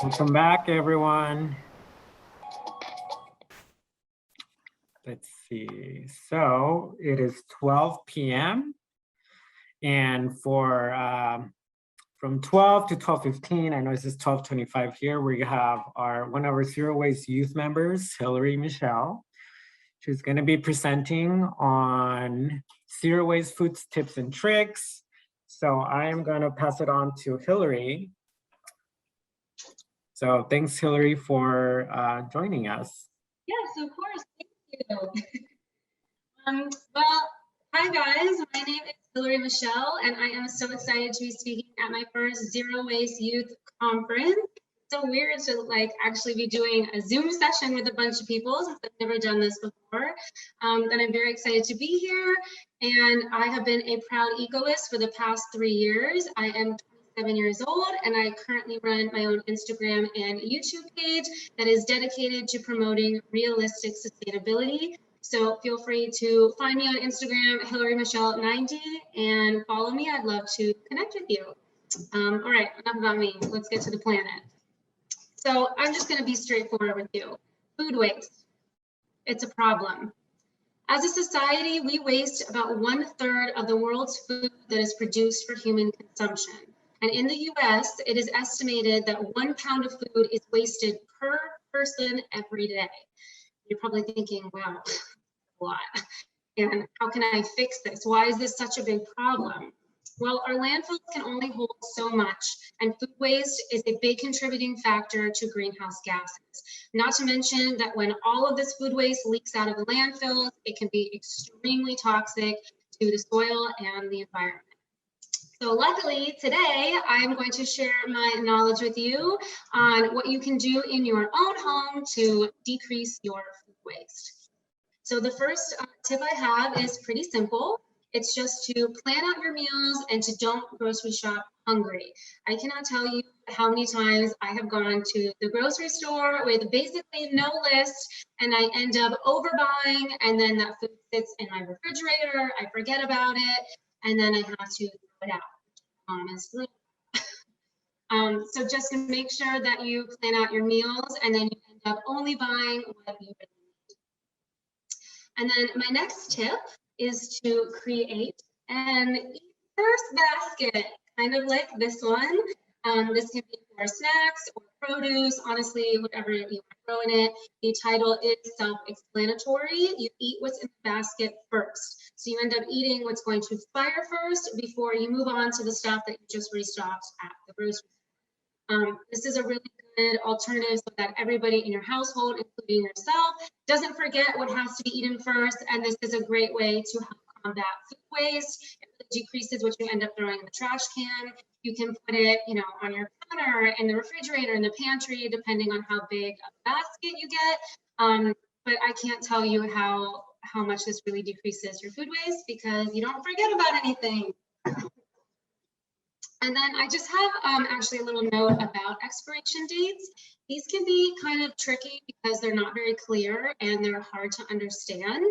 Welcome back, everyone. Let's see. So it is 12 p.m. and for from 12 to 12:15, I know it says 12:25 here, we have one of our Zero Waste youth members, Hillary Michelle. She's going to be presenting on zero waste foods, tips, and tricks. So I am going to pass it on to Hillary. So thanks, Hillary, for joining us. Yes, of course. Thank you. Well, hi guys. My name is Hillary Michelle, and I am so excited to be speaking at my first Zero Waste Youth Conference. So weird to actually be doing a Zoom session with a bunch of people since I've never done this before. And I'm very excited to be here. And I have been a proud ecoist for the past 3 years. I am 27 years old, and I currently run my own Instagram and YouTube page that is dedicated to promoting realistic sustainability. So feel free to find me on Instagram, Hillary Michelle 90, and follow me. I'd love to connect with you. All right, enough about me. Let's get to the planet. So I'm just going to be straightforward with you. Food waste. It's a problem. As a society, we waste about 1/3 of the world's food that is produced for human consumption. And in the US, it is estimated that 1 pound of food is wasted per person every day. You're probably thinking, wow, a lot. And how can I fix this? Why is this such a big problem? Well, our landfills can only hold so much, and food waste is a big contributing factor to greenhouse gases. Not to mention that when all of this food waste leaks out of the landfills, it can be extremely toxic to the soil and the environment. So luckily today, I'm going to share my knowledge with you on what you can do in your own home to decrease your food waste. So the first tip I have is pretty simple. It's just to plan out your meals and to don't grocery shop hungry. I cannot tell you how many times I have gone to the grocery store with basically no list, and I end up overbuying, and then that food sits in my refrigerator, I forget about it, and then I have to throw it out, honestly. So just to make sure that you plan out your meals, and then you end up only buying what you really need. And then my next tip is to create an eat-first basket, kind of like this one. This can be for snacks or produce, honestly, whatever you want to throw in it. The title is self-explanatory. You eat what's in the basket first. So you end up eating what's going to expire first before you move on to the stuff that you just restocked at the grocery store. This is a really good alternative so that everybody in your household, including yourself, doesn't forget what has to be eaten first. And this is a great way to help combat food waste. It really decreases what you end up throwing in the trash can. You can put it, on your counter, in the refrigerator, in the pantry, depending on how big a basket you get. But I can't tell you how much this really decreases your food waste because you don't forget about anything. And then I just have actually a little note about expiration dates. These can be kind of tricky because they're not very clear and they're hard to understand.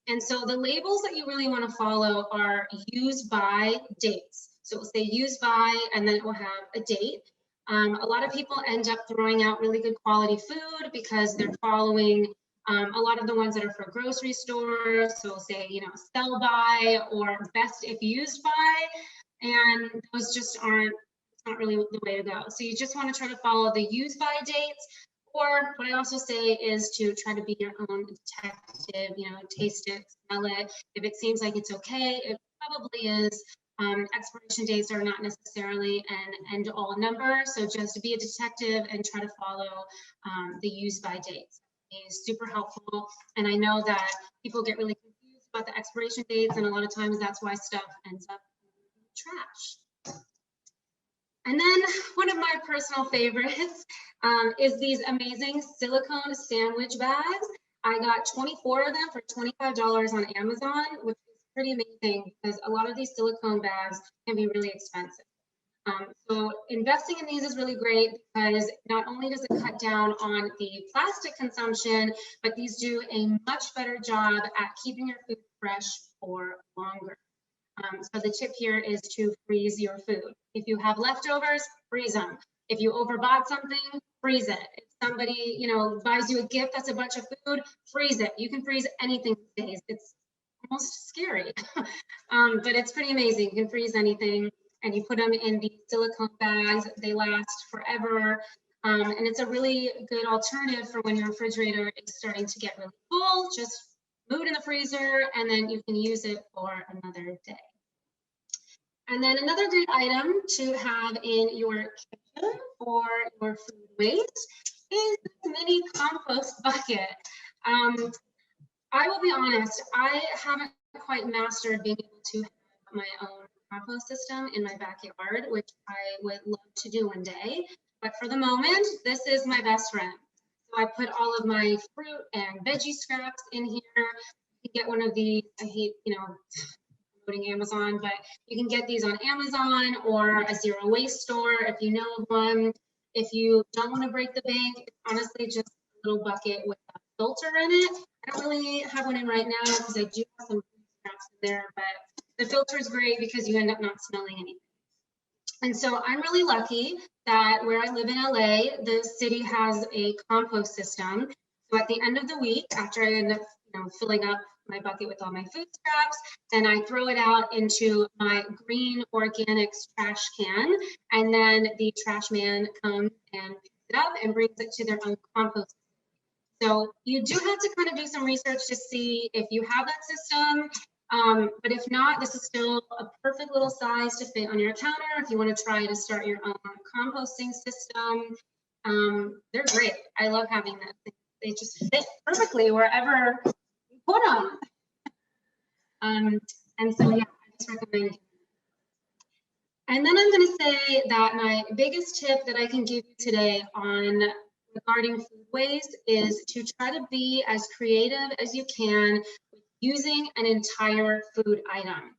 And so the labels that you really want to follow are use by dates. So it will say use by, and then it will have a date. A lot of people end up throwing out really good quality food because they're following a lot of the ones that are for grocery stores. So say, sell by or best if used by. And those just not really the way to go. So you just want to try to follow the use by dates, or what I also say is to try to be your own detective, taste it, smell it. If it seems like it's okay, it probably is. Expiration dates are not necessarily an end all number. So just be a detective and try to follow the use by dates. It's super helpful. And I know that people get really confused about the expiration dates, and a lot of times that's why stuff ends up trash. And then one of my personal favorites is these amazing silicone sandwich bags. I got 24 of them for $25 on Amazon, which is pretty amazing because a lot of these silicone bags can be really expensive. So investing in these is really great because not only does it cut down on the plastic consumption, but these do a much better job at keeping your food fresh for longer. So the tip here is to freeze your food. If you have leftovers, freeze them. If you overbought something, freeze it. If somebody, you know, buys you a gift that's a bunch of food, freeze it. You can freeze anything these days. It's almost scary, but it's pretty amazing. You can freeze anything, and you put them in these silicone bags. They last forever, and it's a really good alternative for when your refrigerator is starting to get really full. Just move it in the freezer, and then you can use it for another day. And then another great item to have in your kitchen for your food waste is this mini compost bucket. I will be honest, I haven't quite mastered being able to have my own compost system in my backyard, which I would love to do one day. But for the moment, this is my best friend. So I put all of my fruit and veggie scraps in here. You can get one of these, I hate, you know, promoting Amazon, but you can get these on Amazon or a zero waste store if you know of one. If you don't want to break the bank, it's honestly just a little bucket with a filter in it. I don't really have one in right now because I do have some food scraps in there, but the filter is great because you end up not smelling anything. And so I'm really lucky that where I live in LA, the city has a compost system. So at the end of the week, after I end up, you know, filling up my bucket with all my food scraps, then I throw it out into my green organics trash can, and then the trash man comes and picks it up and brings it to their own compost. So you do have to kind of do some research to see if you have that system. But if not, this is still a perfect little size to fit on your counter if you want to try to start your own composting system. They're great. I love having them. They just fit perfectly wherever you put them. And so, yeah, I just recommend it. And then I'm going to say that my biggest tip that I can give you today on regarding food waste is to try to be as creative as you can with using an entire food item.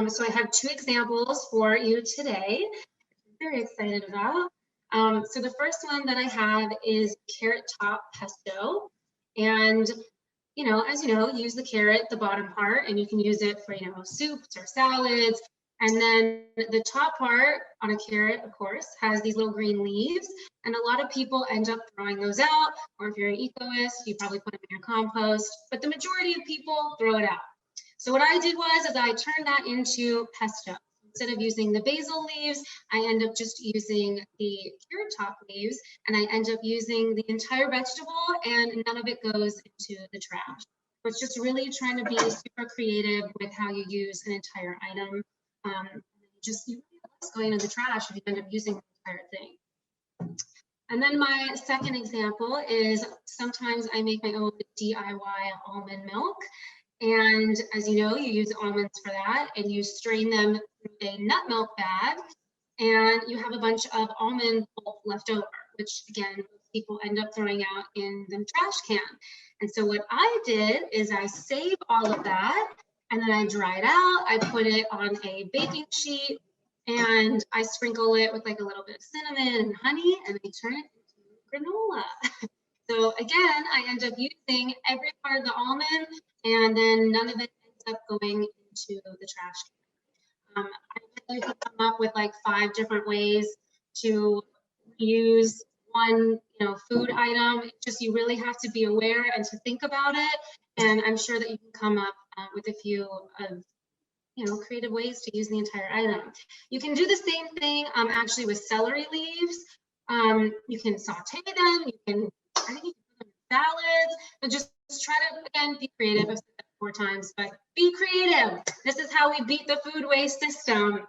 So I have two examples for you today. I'm very excited about. So the first one that I have is carrot top pesto. And, you know, as you know, use the carrot, the bottom part, and you can use it for, you know, soups or salads. And then the top part on a carrot, of course, has these little green leaves. And a lot of people end up throwing those out. Or if you're an ecoist, you probably put them in your compost. But the majority of people throw it out. So what I did was I turned that into pesto. Instead of using the basil leaves, I end up just using the carrot top leaves, and I end up using the entire vegetable, and none of it goes into the trash. So it's just really trying to be super creative with how you use an entire item. Just you really going into the trash if you end up using the entire thing. And then my second example is sometimes I make my own DIY almond milk. And as you know, you use almonds for that, and you strain them through a nut milk bag, and you have a bunch of almond pulp left over, which again, people end up throwing out in the trash can. And so what I did is I save all of that, and then I dry it out. I put it on a baking sheet, and I sprinkle it with like a little bit of cinnamon and honey, and I turn it into granola. So again, I end up using every part of the almond, and then none of it ends up going into the trash can. I can come up with like 5 different ways to use one, you know, food item. It's just you really have to be aware and to think about it. And I'm sure that you can come up with a few of, you know, creative ways to use the entire item. You can do the same thing actually with celery leaves. You can saute them. You can, I think you can put them in salads, but just try to, again, be creative. I've said that 4 times, but be creative. This is how we beat the food waste system.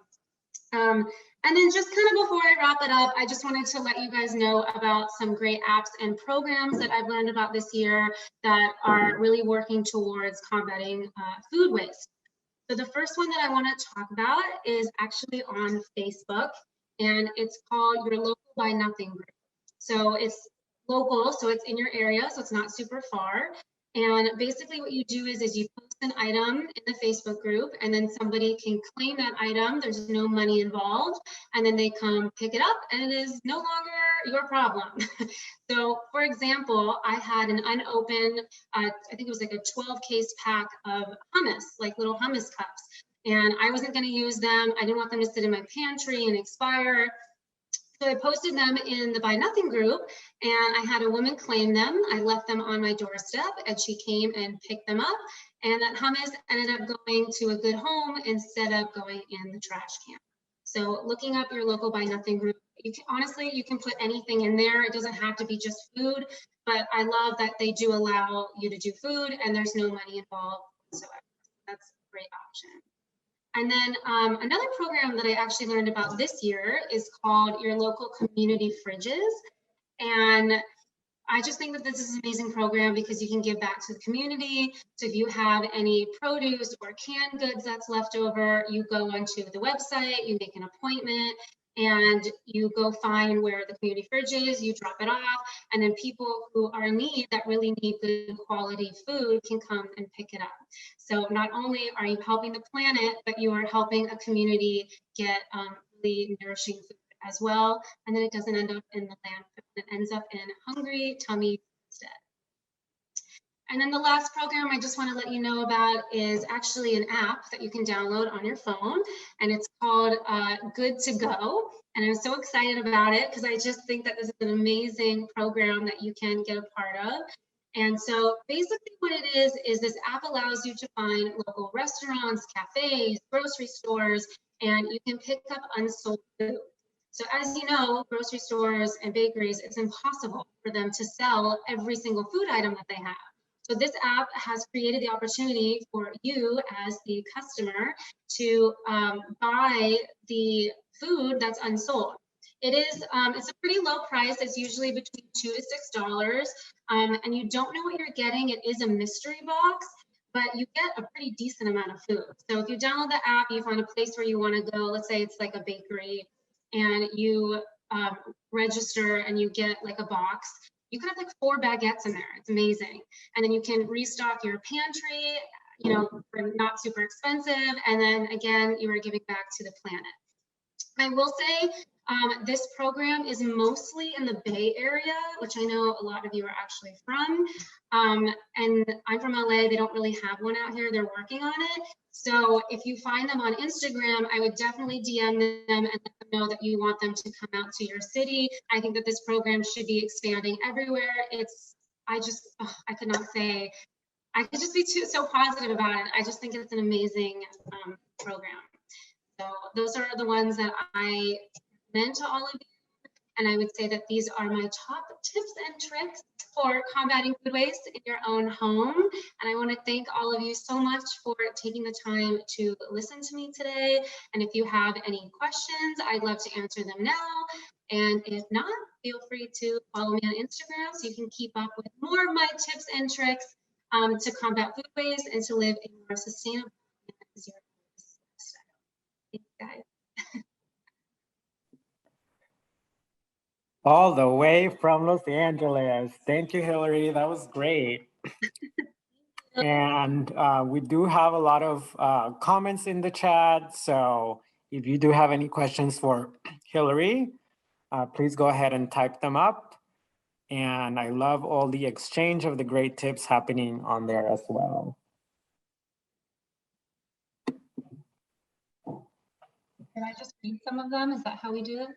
And then just kind of before I wrap it up, I just wanted to let you guys know about some great apps and programs that I've learned about this year that are really working towards combating food waste. So the first one that I want to talk about is actually on Facebook, and it's called Your Local Buy Nothing Group. So it's local, so it's in your area, so it's not super far. And basically what you do is you post an item in the Facebook group, and then somebody can claim that item. There's no money involved, and then they come pick it up, and it is no longer your problem. So for example, I had an unopened, I think it was like a 12-case pack of hummus, like little hummus cups. And I wasn't going to use them. I didn't want them to sit in my pantry and expire. So I posted them in the Buy Nothing group, and I had a woman claim them. I left them on my doorstep, and she came and picked them up. And that hummus ended up going to a good home instead of going in the trash can. So looking up your local Buy Nothing group, honestly, you can put anything in there. It doesn't have to be just food, but I love that they do allow you to do food, and there's no money involved whatsoever. That's a great option. And then another program that I actually learned about this year is called your local community fridges. And I just think that this is an amazing program because you can give back to the community. So if you have any produce or canned goods that's left over, you go onto the website, you make an appointment, and you go find where the community fridge is, you drop it off, and then people who are in need, that really need good quality food, can come and pick it up. So not only are you helping the planet, but you are helping a community get really nourishing food as well, and then it doesn't end up in the landfill. It ends up in hungry tummies instead. And then the last program I just want to let you know about is actually an app that you can download on your phone, and it's called Good to Go. And I'm so excited about it because I just think that this is an amazing program that you can get a part of. And so basically what it is this app allows you to find local restaurants, cafes, grocery stores, and you can pick up unsold food. So as you know, grocery stores and bakeries, it's impossible for them to sell every single food item that they have. So this app has created the opportunity for you as the customer to buy the food that's unsold. It's a pretty low price. It's usually between $2 to $6, and you don't know what you're getting. It is a mystery box, but you get a pretty decent amount of food. So if you download the app, you find a place where you want to go. Let's say it's like a bakery, and you register and you get like a box. You can have like 4 baguettes in there. It's amazing. And then you can restock your pantry, you know, for not super expensive. And then again, you are giving back to the planet. I will say this program is mostly in the Bay Area, which I know a lot of you are actually from. And I'm from LA. They don't really have one out here. They're working on it. So if you find them on Instagram, I would definitely DM them and let them know that you want them to come out to your city. I think that this program should be expanding everywhere. I could not say, I could just be so positive about it. I just think it's an amazing program. So those are the ones that I recommend to all of you. And I would say that these are my top tips and tricks for combating food waste in your own home. And I want to thank all of you so much for taking the time to listen to me today. And if you have any questions, I'd love to answer them now. And if not, feel free to follow me on Instagram so you can keep up with more of my tips and tricks to combat food waste and to live a more sustainable and zero waste lifestyle. Thanks, guys. All the way from Los Angeles. Thank you, Hillary. That was great. And we do have a lot of comments in the chat. So if you do have any questions for Hillary, please go ahead and type them up. And I love all the exchange of the great tips happening on there as well. Did I just read some of them? Is that how we do it?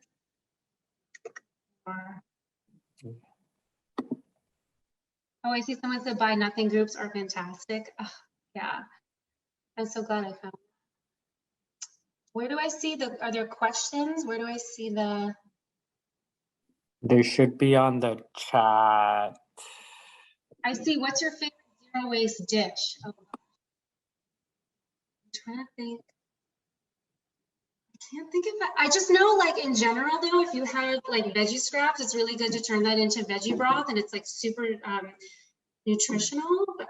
Oh, I see someone said Buy Nothing groups are fantastic. Oh, yeah, I'm so glad I found. Where do I see are there questions? Where do I see the? They should be on the chat. I see, what's your favorite zero waste dish? Oh, I'm trying to think. I can't think of it. I just know, like, in general though, if you have like veggie scraps, it's really good to turn that into veggie broth, and it's like super nutritional. But,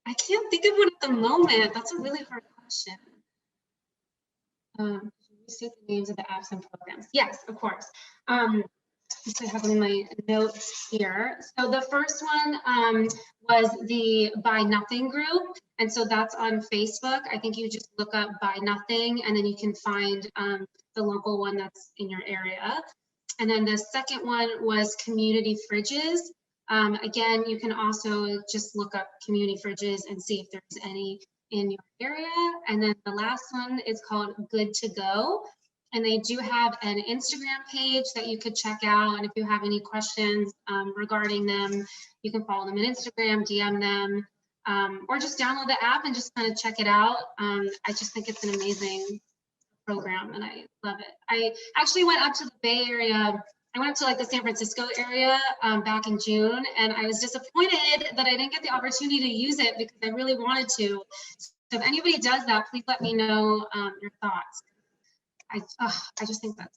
I can't think of one at the moment. That's a really hard question. You state the names of the apps and programs. Yes, of course. I have them in my notes here. So the first one was the Buy Nothing group. And so that's on Facebook. I think you just look up Buy Nothing and then you can find the local one that's in your area. And then the second one was Community Fridges. Again, you can also just look up community fridges and see if there's any in your area. And then the last one is called Good to Go. And they do have an Instagram page that you could check out. And if you have any questions regarding them, you can follow them on Instagram, DM them, or just download the app and just kind of check it out. I just think it's an amazing program and I love it. I actually went up to the Bay Area. I went up to like the San Francisco area back in June, and I was disappointed that I didn't get the opportunity to use it because I really wanted to. So if anybody does that, please let me know your thoughts. I just think that's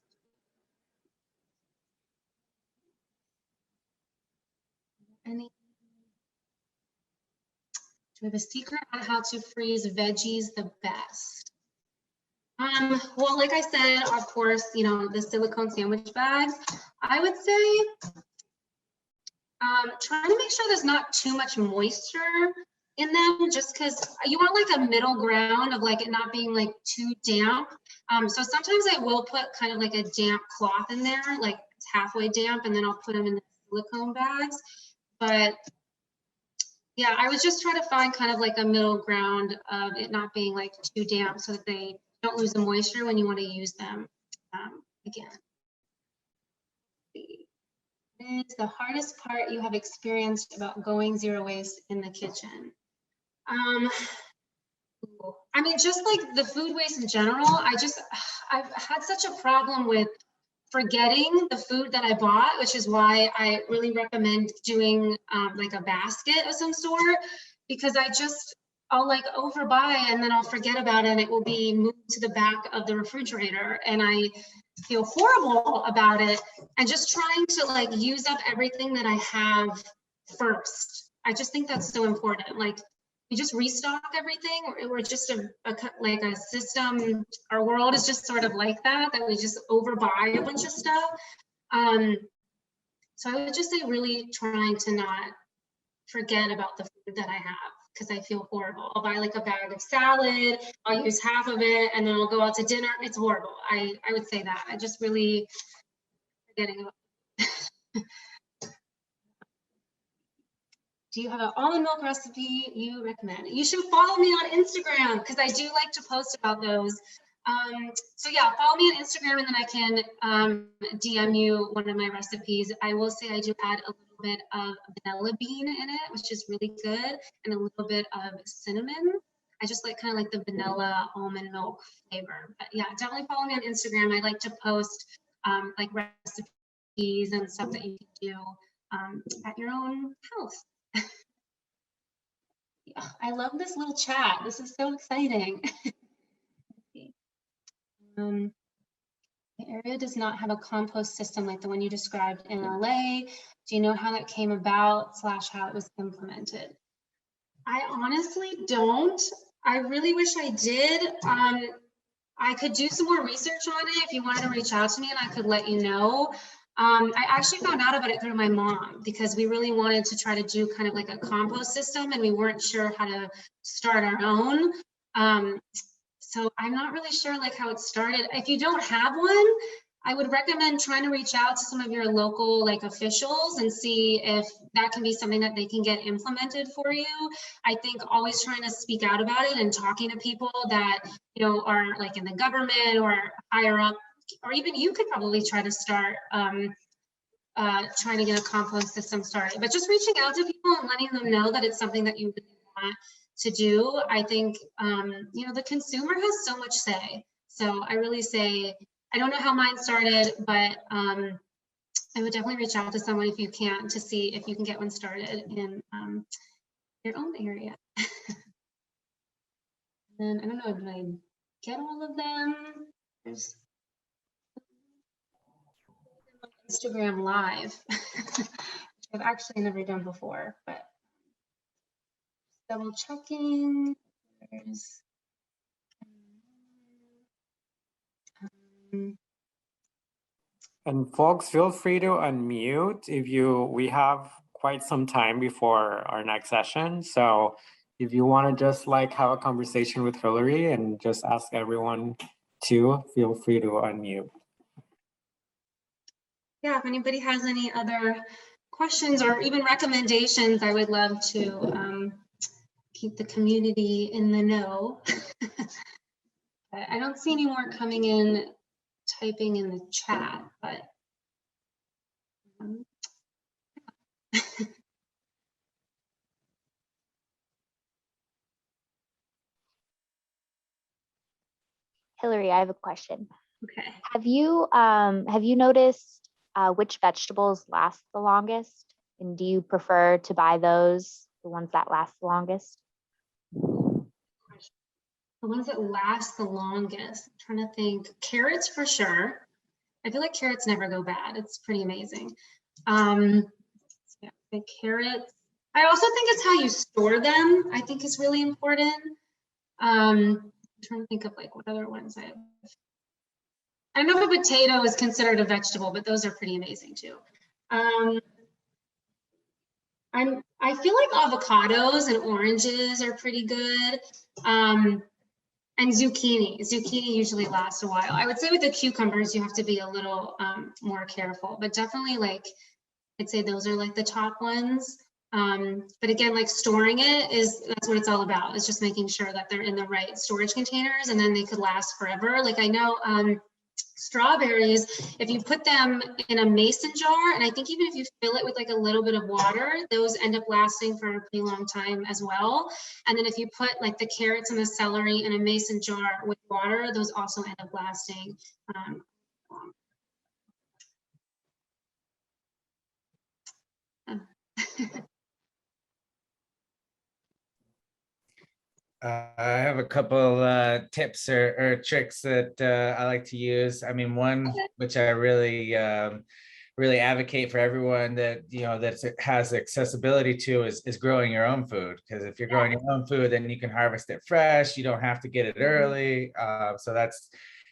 any. Do we have a secret on how to freeze veggies the best? Well, like I said, of course, you know, the silicone sandwich bags. I would say trying to make sure there's not too much moisture in them, just because you want like a middle ground of like it not being like too damp. So sometimes I will put kind of like a damp cloth in there, like it's halfway damp, and then I'll put them in the silicone bags. But yeah, I would just try to find kind of like a middle ground of it not being like too damp so that they don't lose the moisture when you want to use them again. What is the hardest part you have experienced about going zero waste in the kitchen? I mean, just like the food waste in general, I've had such a problem with forgetting the food that I bought, which is why I really recommend doing like a basket of some sort, because I'll like overbuy and then I'll forget about it and it will be moved to the back of the refrigerator and I feel horrible about it, and just trying to like use up everything that I have first. I just think that's so important. Like we just restock everything. We're just like a system. Our world is just sort of like that we just overbuy a bunch of stuff. So I would just say really trying to not forget about the food that I have, because I feel horrible. I'll buy like a bag of salad, I'll use half of it, and then I'll go out to dinner. It's horrible. I would say that. I just really forgetting about it. Do you have an almond milk recipe you recommend? You should follow me on Instagram because I do like to post about those. So yeah, follow me on Instagram and then I can DM you one of my recipes. I will say I do add a little bit of vanilla bean in it, which is really good, and a little bit of cinnamon. I just like kind of like the vanilla almond milk flavor. But yeah, definitely follow me on Instagram. I like to post like recipes and stuff that you can do at your own house. Yeah, I love this little chat. This is so exciting. The area does not have a compost system like the one you described in LA. Do you know how that came about / how it was implemented? I honestly don't. I really wish I did. I could do some more research on it if you wanted to reach out to me and I could let you know. I actually found out about it through my mom because we really wanted to try to do kind of like a compost system and we weren't sure how to start our own. So I'm not really sure like how it started. If you don't have one, I would recommend trying to reach out to some of your local like officials and see if that can be something that they can get implemented for you. I think always trying to speak out about it and talking to people that, you know, are like in the government or higher up, or even you could probably try to start trying to get a compost system started. But just reaching out to people and letting them know that it's something that you really want to do. I think, you know, the consumer has so much say. So I really say, I don't know how mine started, but I would definitely reach out to someone if you can to see if you can get one started in your own area. And I don't know, did I get all of them? There's Instagram Live, which I've actually never done before, but double checking. There's And folks, feel free to unmute we have quite some time before our next session. So if you want to just like have a conversation with Hillary and just ask everyone to, feel free to unmute. Yeah, if anybody has any other questions or even recommendations, I would love to keep the community in the know. I don't see any more coming in typing in the chat, but Hillary, I have a question. okay. Have you noticed which vegetables last the longest? And do you prefer to buy those, the ones that last the longest? The ones that last the longest, I'm trying to think. Carrots for sure. I feel like carrots never go bad. It's pretty amazing. Yeah, the carrots. I also think it's how you store them. I think is really important. I'm trying to think of like what other ones I have. I don't know if a potato is considered a vegetable, but those are pretty amazing too. I feel like avocados and oranges are pretty good. And zucchini. Zucchini usually lasts a while. I would say with the cucumbers, you have to be a little more careful, but definitely like, I'd say those are like the top ones. But again, like storing it that's what it's all about. It's just making sure that they're in the right storage containers and then they could last forever. Like I know strawberries, if you put them in a mason jar, and I think even if you fill it with like a little bit of water, those end up lasting for a pretty long time as well. And then if you put like the carrots and the celery in a mason jar with water, those also end up lasting. I have a couple tips or tricks that I like to use. I mean, one which I really really advocate for everyone that that has accessibility to is growing your own food. Because if you're growing your own food, then you can harvest it fresh. You don't have to get it early. So that's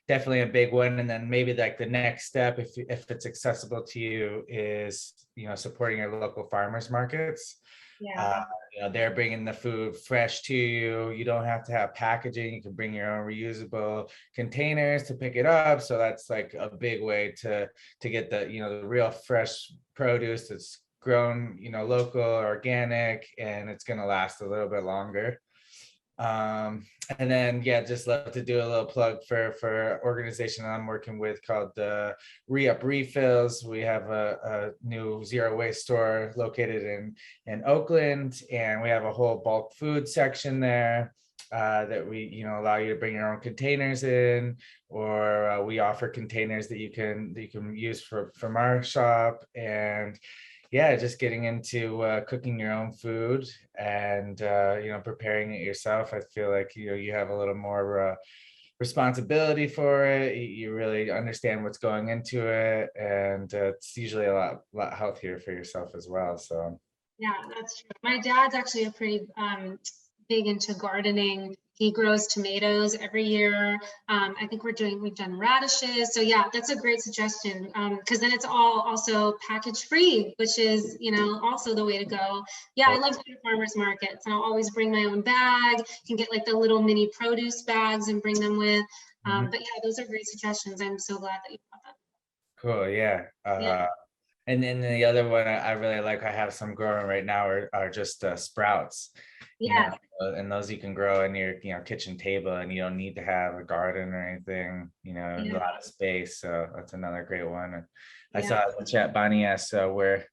definitely a big one. And then maybe like the next step, if it's accessible to you, is supporting your local farmers markets. Yeah. They're bringing the food fresh to you. You don't have to have packaging. You can bring your own reusable containers to pick it up. So that's like a big way to get the the real fresh produce that's grown local, organic, and it's going to last a little bit longer. And then just love to do a little plug for organization I'm working with called the Re-Up Refills. We have a new zero waste store located in Oakland, and we have a whole bulk food section there that we allow you to bring your own containers in, or we offer containers that you can use from our shop. And just getting into cooking your own food and preparing it yourself. I feel like you have a little more responsibility for it. You really understand what's going into it, and it's usually a lot healthier for yourself as well. So yeah, that's true. My dad's actually a pretty big into gardening. He grows tomatoes every year. I think we've done radishes. So yeah, that's a great suggestion, because then it's all also package free, which is, also the way to go. Yeah, I love going to farmers markets, and I'll always bring my own bag. You can get like the little mini produce bags and bring them with. But yeah, those are great suggestions. I'm so glad that you brought that. Cool. Yeah. And then the other one I really like, I have some growing right now, are just sprouts. Yeah. And those you can grow in your kitchen table, and you don't need to have a garden or anything, a lot of space. So that's another great one. And I saw in the chat, Bonnie asked where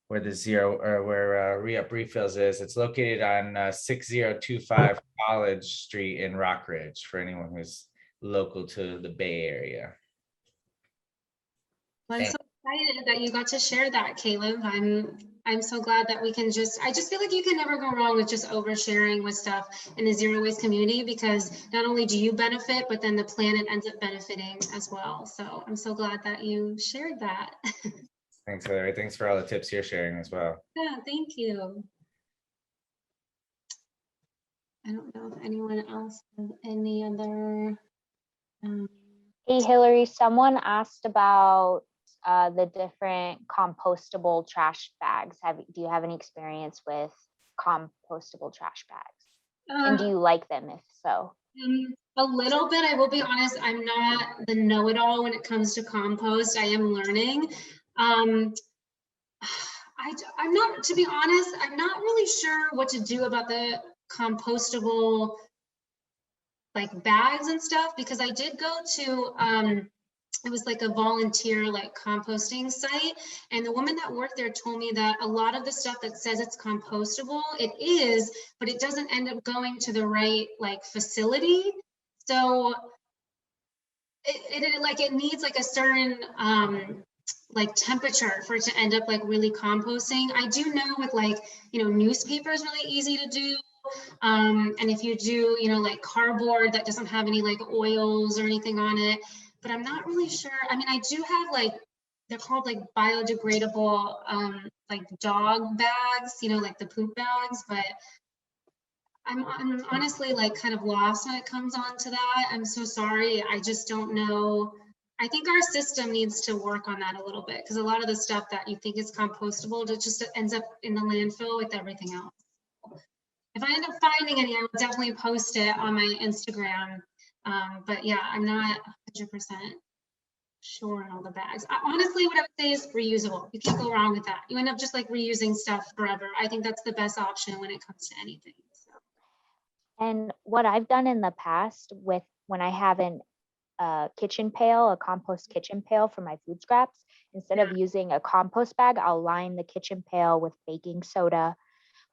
where Re-Up Refills is. It's located on 6025 College Street in Rockridge, for anyone who's local to the Bay Area. I'm so excited that you got to share that, Caleb. I'm so glad that we can I just feel like you can never go wrong with just oversharing with stuff in the zero waste community, because not only do you benefit, but then the planet ends up benefiting as well. So I'm so glad that you shared that. Thanks, Hillary. Thanks for all the tips you're sharing as well. Yeah, thank you. I don't know if anyone else has any other. Hey, Hillary, someone asked about the different compostable trash bags. Do you have any experience with compostable trash bags? And do you like them, if so? A little bit. I will be honest, I'm not the know-it-all when it comes to compost. I am learning. I'm not, to be honest, I'm not really sure what to do about the compostable like bags and stuff, because I did go to it was like a volunteer like composting site, and the woman that worked there told me that a lot of the stuff that says it's compostable, it is, but it doesn't end up going to the right like facility. So it needs like a certain like temperature for it to end up like really composting. I do know with like, you know, newspaper is really easy to do. And if you do, you know, like cardboard that doesn't have any like oils or anything on it, but I'm not really sure. I mean, I do have like, they're called like biodegradable, like dog bags, you know, like the poop bags, but I'm honestly like kind of lost when it comes on to that. I'm so sorry. I just don't know. I think our system needs to work on that a little bit, because a lot of the stuff that you think is compostable, it just ends up in the landfill with everything else. If I end up finding any, I will definitely post it on my Instagram. But yeah, I'm not 100% sure on all the bags. Honestly, what I would say is reusable. You can't go wrong with that. You end up just like reusing stuff forever. I think that's the best option when it comes to anything. So. And what I've done in the past with when I have a kitchen pail, a compost kitchen pail for my food scraps, instead of using a compost bag, I'll line the kitchen pail with baking soda,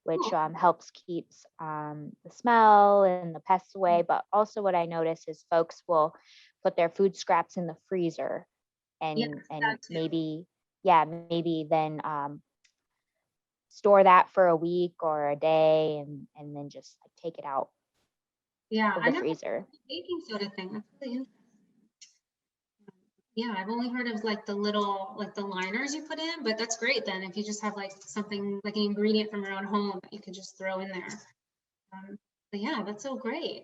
which helps keeps the smell and the pests away. But also what I notice is folks will put their food scraps in the freezer and maybe then store that for a week or a day and then just like take it out of the freezer. Baking soda thing, that's really interesting. Yeah, I've only heard of like the little, like the liners you put in, but that's great then if you just have like something like an ingredient from your own home that you could just throw in there. But yeah, that's so great.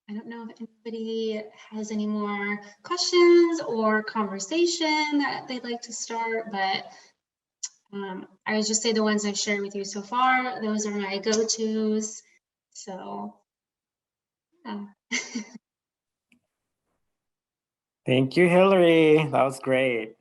I don't know if anybody has any more questions or conversation that they'd like to start, but I would just say the ones I've shared with you so far, those are my go-tos. So, yeah. Thank you, Hillary. That was great.